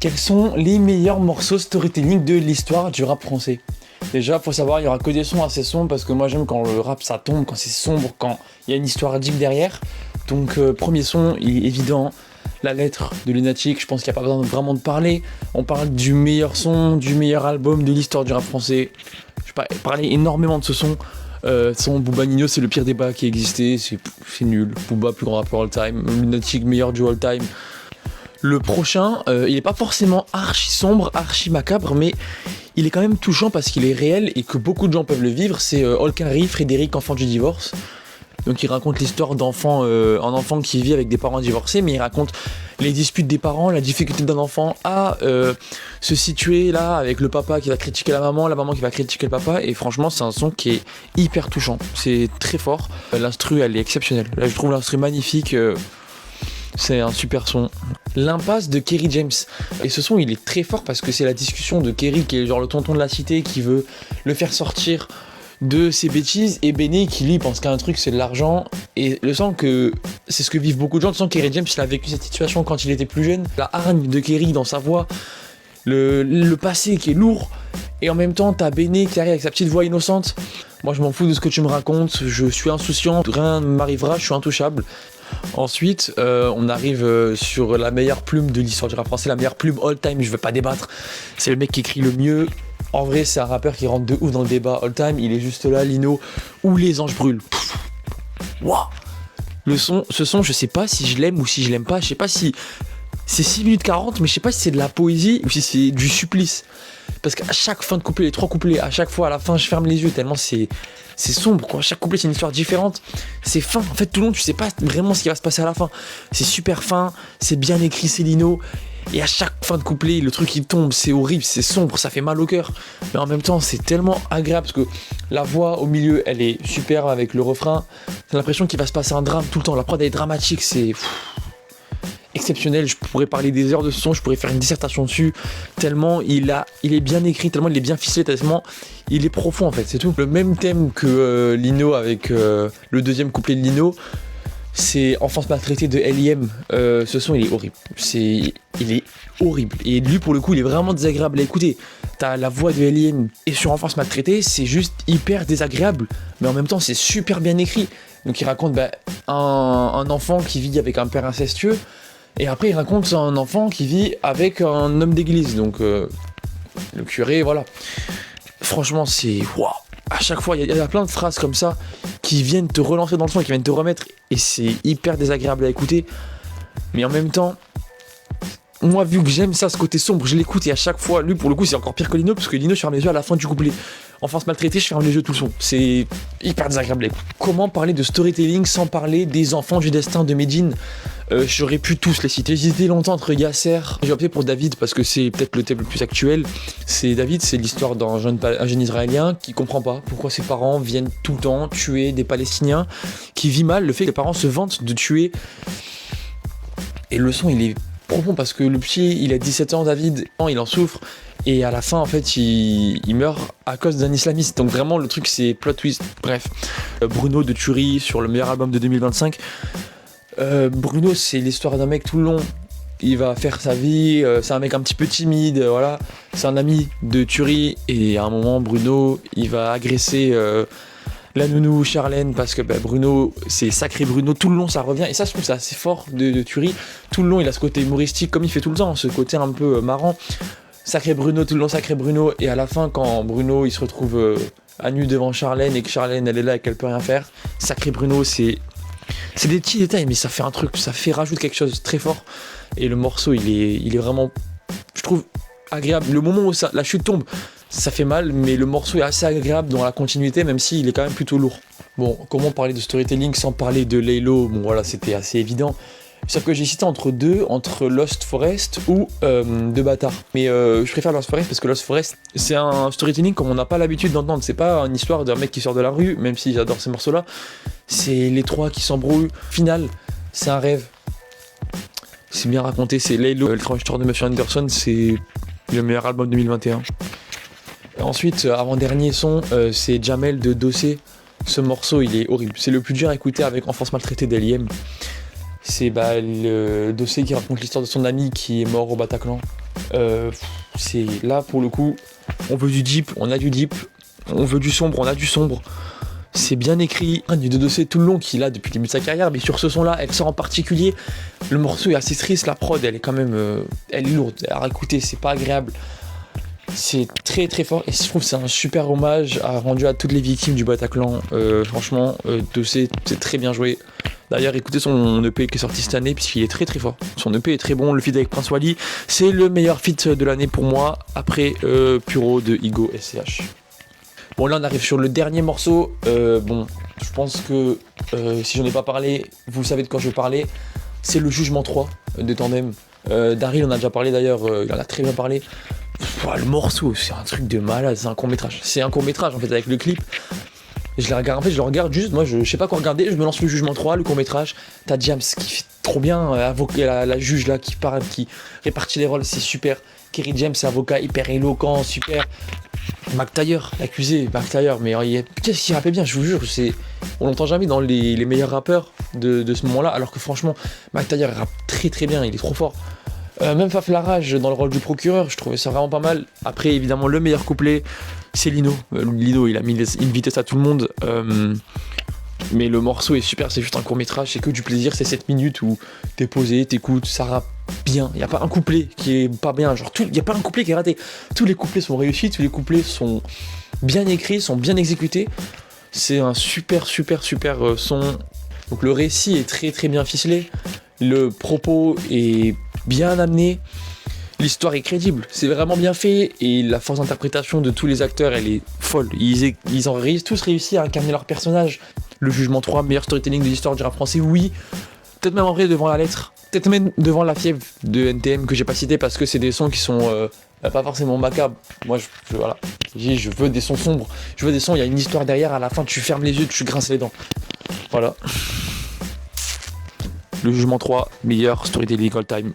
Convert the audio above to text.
Quels sont les meilleurs morceaux storytelling de l'histoire du rap français? Déjà, faut savoir, il y aura que des sons assez sombres parce que moi j'aime quand le rap ça tombe, quand c'est sombre, quand il y a une histoire deep derrière. Donc, premier son, il est évident, La Lettre de Lunatic. Je pense qu'il n'y a pas besoin vraiment de parler. On parle du meilleur son, du meilleur album de l'histoire du rap français. Je parlais énormément de ce son. Son Booba Nino, c'est le pire débat qui a existé. C'est nul. Booba, plus grand rappeur all time. Lunatic, meilleur duo all time. Le prochain, il n'est pas forcément archi sombre, archi macabre, mais il est quand même touchant parce qu'il est réel et que beaucoup de gens peuvent le vivre. C'est Olkari, Frédéric, enfant du divorce. Donc il raconte l'histoire d'enfant, un enfant qui vit avec des parents divorcés, mais il raconte les disputes des parents, la difficulté d'un enfant à se situer là avec le papa qui va critiquer la maman qui va critiquer le papa. Et franchement, c'est un son qui est hyper touchant. C'est très fort. L'instru, elle est exceptionnelle. Là, je trouve l'instru magnifique. C'est un super son. L'impasse de Kerry James. Et ce son, il est très fort parce que c'est la discussion de Kerry, qui est genre le tonton de la cité, qui veut le faire sortir de ses bêtises, et Benny qui lui pense qu'un truc c'est de l'argent. Et le sens que c'est ce que vivent beaucoup de gens. Tu sens que Kerry James, il a vécu cette situation quand il était plus jeune. La hargne de Kerry dans sa voix, le passé qui est lourd, et en même temps t'as Benny qui arrive avec sa petite voix innocente. Moi je m'en fous de ce que tu me racontes, je suis insouciant, rien ne m'arrivera, je suis intouchable. Ensuite, on arrive sur la meilleure plume de l'histoire du rap français, la meilleure plume all time, je veux pas débattre. C'est le mec qui écrit le mieux. En vrai, c'est un rappeur qui rentre de ouf dans le débat all time. Il est juste là, Lino, où les anges brûlent. Waouh. Ce son, je sais pas si je l'aime ou si je l'aime pas. Je sais pas si c'est 6 minutes 40, mais je sais pas si c'est de la poésie ou si c'est du supplice. Parce qu'à chaque fin de couplet, les 3 couplets, à chaque fois, à la fin, je ferme les yeux tellement c'est sombre, quoi. Chaque couplet, c'est une histoire différente. C'est fin. En fait, tout le long, tu sais pas vraiment ce qui va se passer à la fin. C'est super fin, c'est bien écrit, c'est Lino. Et à chaque fin de couplet, le truc il tombe, c'est horrible, c'est sombre, ça fait mal au cœur. Mais en même temps, c'est tellement agréable parce que la voix au milieu, elle est super avec le refrain. T'as l'impression qu'il va se passer un drame tout le temps. La prod elle est dramatique, c'est exceptionnel. Je pourrais parler des heures de ce son, je pourrais faire une dissertation dessus. Tellement il est bien écrit, tellement il est bien ficelé, tellement il est profond en fait, c'est tout. Le même thème que Lino avec le deuxième couplet de Lino. C'est Enfance maltraitée de L.I.M. Ce son il est horrible. Il est horrible. Et lui pour le coup il est vraiment désagréable à écouter. T'as la voix de L.I.M. et sur Enfance maltraitée c'est juste hyper désagréable. Mais en même temps c'est super bien écrit. Donc il raconte un enfant qui vit avec un père incestueux. Et après il raconte un enfant qui vit avec un homme d'église. Donc le curé, voilà. Franchement c'est... Waouh. À chaque fois, il y a plein de phrases comme ça qui viennent te relancer dans le son, qui viennent te remettre, et c'est hyper désagréable à écouter. Mais en même temps, moi, vu que j'aime ça, ce côté sombre, je l'écoute, et à chaque fois, lui, pour le coup, c'est encore pire que Lino, parce que Lino, je ferme les yeux à la fin du couplet. Enfance maltraitée, je ferme les yeux tout le son. C'est hyper désagréable à écouter. Comment parler de storytelling sans parler des enfants du destin de Medine? J'aurais pu tous les citer. J'hésitais longtemps entre Yasser. J'ai opté pour David parce que c'est peut-être le thème le plus actuel. C'est David, c'est l'histoire d'un jeune Israélien qui comprend pas pourquoi ses parents viennent tout le temps tuer des Palestiniens, qui vit mal le fait que les parents se vantent de tuer. Et le son, il est profond parce que le petit, il a 17 ans, David, il en souffre. Et à la fin, en fait, il meurt à cause d'un islamiste. Donc vraiment, le truc, c'est plot twist. Bref. Bruno de Thury sur le meilleur album de 2025. Bruno, c'est l'histoire d'un mec tout le long. Il va faire sa vie, c'est un mec un petit peu timide, voilà. C'est un ami de Thury. Et à un moment, Bruno, il va agresser la nounou Charlène parce que Bruno, c'est sacré Bruno. Tout le long, ça revient. Et ça, je trouve ça assez fort de Thury. Tout le long, il a ce côté humoristique, comme il fait tout le temps, ce côté un peu marrant. Sacré Bruno, tout le long, sacré Bruno. Et à la fin, quand Bruno, il se retrouve à nu devant Charlène et que Charlène, elle est là et qu'elle peut rien faire. Sacré Bruno, c'est des petits détails, mais ça fait un truc, ça fait rajouter quelque chose de très fort. Et le morceau, il est vraiment, je trouve, agréable. Le moment où la chute tombe, ça fait mal, mais le morceau est assez agréable dans la continuité, même s'il est quand même plutôt lourd. Bon, comment parler de storytelling sans parler de Laylo? Bon voilà, c'était assez évident. Sauf que j'ai cité entre Lost Forest ou Deux Bâtards. Mais je préfère Lost Forest parce que Lost Forest, c'est un storytelling comme on n'a pas l'habitude d'entendre. C'est pas une histoire d'un mec qui sort de la rue, même si j'adore ces morceaux-là. C'est les trois qui s'embrouillent. Final, c'est un rêve. C'est bien raconté, c'est Laylo, le transistor de Monsieur Anderson, c'est le meilleur album 2021. Ensuite, avant-dernier son, c'est Jamel de Dossé. Ce morceau, il est horrible. C'est le plus dur à écouter avec Enfance maltraitée d'L.I.M. C'est le dossier qui raconte l'histoire de son ami qui est mort au Bataclan. C'est là pour le coup, on veut du deep, on a du deep, on veut du sombre, on a du sombre. C'est bien écrit, du Dossé tout le long qu'il a depuis le début de sa carrière, mais sur ce son là, elle sort en particulier. Le morceau est assez triste, la prod elle est quand même elle est lourde, à écouter, c'est pas agréable. C'est très très fort et je trouve que c'est un super hommage rendu à toutes les victimes du Bataclan. Franchement, Dossé, c'est très bien joué. D'ailleurs, écoutez son EP qui est sorti cette année puisqu'il est très très fort. Son EP est très bon, le feat avec Prince Wally, c'est le meilleur feat de l'année pour moi, après Puro de Igo SCH. Bon là on arrive sur le dernier morceau, bon je pense que si j'en ai pas parlé, vous savez de quoi je vais parler, c'est le Jugement 3 de Tandem. Daryl en a déjà parlé d'ailleurs, il en a très bien parlé. Le morceau c'est un truc de malade, c'est un court-métrage. C'est un court-métrage en fait avec le clip. Je le regarde, en fait je le regarde juste, moi je sais pas quoi regarder, je me lance le Jugement 3, le court-métrage, t'as James qui fait trop bien, la juge là qui parle, qui répartit les rôles, c'est super. Kerry James, avocat hyper éloquent, super. Mac Taylor, l'accusé, Mac Taylor, mais qu'est-ce qu'il rappelle bien, je vous jure, on l'entend jamais dans les meilleurs rappeurs de ce moment-là, alors que franchement, Mac Taylor rappe très très bien, il est trop fort. Même Faf Larage dans le rôle du procureur, je trouvais ça vraiment pas mal. Après, évidemment, le meilleur couplet, c'est Lino. Lino, il a mis une vitesse à tout le monde. Mais le morceau est super, c'est juste un court-métrage, c'est que du plaisir, c'est 7 minutes où t'es posé, t'écoutes, ça rappe bien. Y a pas un couplet qui est pas bien, y a pas un couplet qui est raté. Tous les couplets sont réussis, tous les couplets sont bien écrits, sont bien exécutés. C'est un super son. Donc le récit est très très bien ficelé, le propos est bien amené, l'histoire est crédible, c'est vraiment bien fait et la force d'interprétation de tous les acteurs elle est folle. Ils ont tous réussi à incarner leur personnage. Le Jugement 3, meilleur storytelling de l'histoire du rap français, oui. Peut-être même en vrai devant la lettre, peut-être même devant la fièvre de NTM que j'ai pas cité parce que c'est des sons qui sont pas forcément macabres. Moi voilà, je veux des sons sombres, je veux des sons, il y a une histoire derrière, à la fin tu fermes les yeux, tu grinces les dents. Voilà. Le Jugement 3, meilleur storytelling all time.